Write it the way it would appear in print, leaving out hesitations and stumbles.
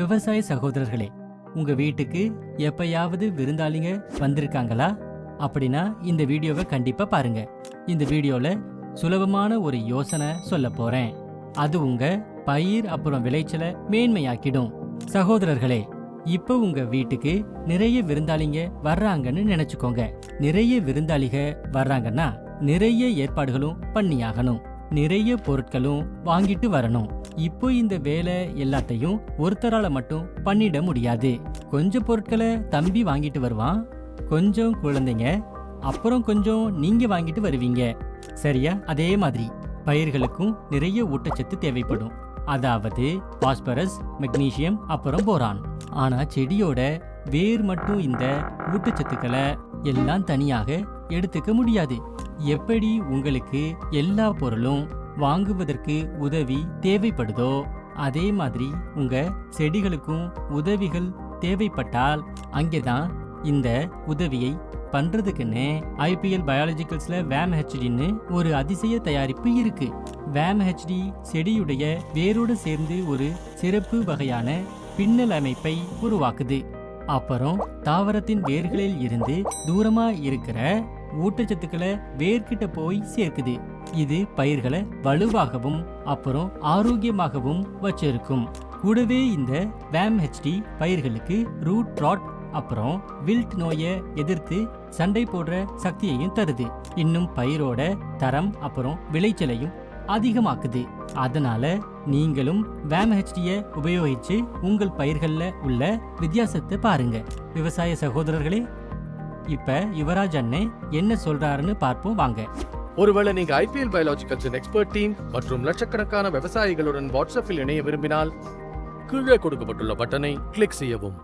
விவசாய சகோதரர்களே, உங்க வீட்டுக்கு எப்பயாவது விருந்தாளிங்க வந்திருக்காங்களா? அப்படின்னா இந்த வீடியோவை கண்டிப்பா பாருங்க. இந்த வீடியோல சுலபமான ஒரு யோசனை சொல்ல போறேன். அது உங்க பயிர் அப்புறம் விளைச்சலை மேன்மையாக்கிடும். சகோதரர்களே, இப்போ உங்க வீட்டுக்கு நிறைய விருந்தாளிங்க வர்றாங்கன்னு நினைச்சுக்கோங்க. நிறைய விருந்தாளிக வர்றாங்கன்னா நிறைய ஏற்பாடுகளும் பண்ணியாகணும். நிறைய பொருட்களும் வாங்கிட்டு வரணும். இப்போ இந்த வேலை எல்லாத்தையும் ஒருத்தரால மட்டும் பண்ணிட முடியாது. கொஞ்சம் பொருட்களை தம்பி வாங்கிட்டு வருவான், கொஞ்சம் குழந்தைங்க, அப்புறம் கொஞ்சம் நீங்க வாங்கிட்டு வருவீங்க. சரியா? அதே மாதிரி பயிர்களுக்கும் நிறைய ஊட்டச்சத்து தேவைப்படும். அதாவது பாஸ்பரஸ், மெக்னீசியம், அப்புறம் போரான். ஆனா செடியோட வேர் மட்டும் இந்த ஊட்டச்சத்துக்களை எல்லாம் தனியாக எடுத்துக்க முடியாது. எப்படி உங்களுக்கு எல்லா பொருளும் வாங்குவதற்கு உதவி தேவைப்படுதோ அதே மாதிரி உங்க செடிகளுக்கும் உதவிகள் தேவைப்பட்டால் அங்கேதான் இந்த உதவியை பண்றதுக்குன்னு IPL பயாலஜிக்கல்ஸ்ல VAM-HD ஒரு அதிசய தயாரிப்பு இருக்கு. VAM-HD செடியுடைய வேரோடு சேர்ந்து ஒரு சிறப்பு வகையான பின்னல் அமைப்பை உருவாக்குது. அப்புறம் தாவரத்தின் வேர்களில் இருந்து தூரமா இருக்கிற ஊட்டச்சத்துக்களை வேர்கிட்ட போய் சேர்க்குது. இது பயிர்களை வலுவாகவும் அப்புறம் ஆரோக்கியமாகவும் வச்சிருக்கும். கூடவே இந்த VAM-HD பயிர்களுக்கு ரூட் ராட் அப்புறம் வில்ட் நோயை எதிர்த்து சண்டை போடுற சக்தியையும் தருது. இன்னும் பயிரோட தரம் அப்புறம் விளைச்சலையும் அதிகமாக்குது. அதனால நீங்களும் VAM-HD உபயோகிச்சு உங்கள் பயிர்கள்ல உள்ள வித்தியாசத்தை பாருங்க. விவசாய சகோதரர்களே, இப்ப யுவராஜ் அண்ணே என்ன சொல்றாருன்னு பார்ப்போம் வாங்க. ஒருவேளை நீங்க IPL பயாலஜிக்கல்ஸின் எக்ஸ்பர்ட் டீம் மற்றும் லட்சக்கணக்கான விவசாயிகளுடன் வாட்ஸ்அப்பில் இணைய விரும்பினால் கீழே கொடுக்கப்பட்டுள்ள பட்டனை கிளிக் செய்யவும்.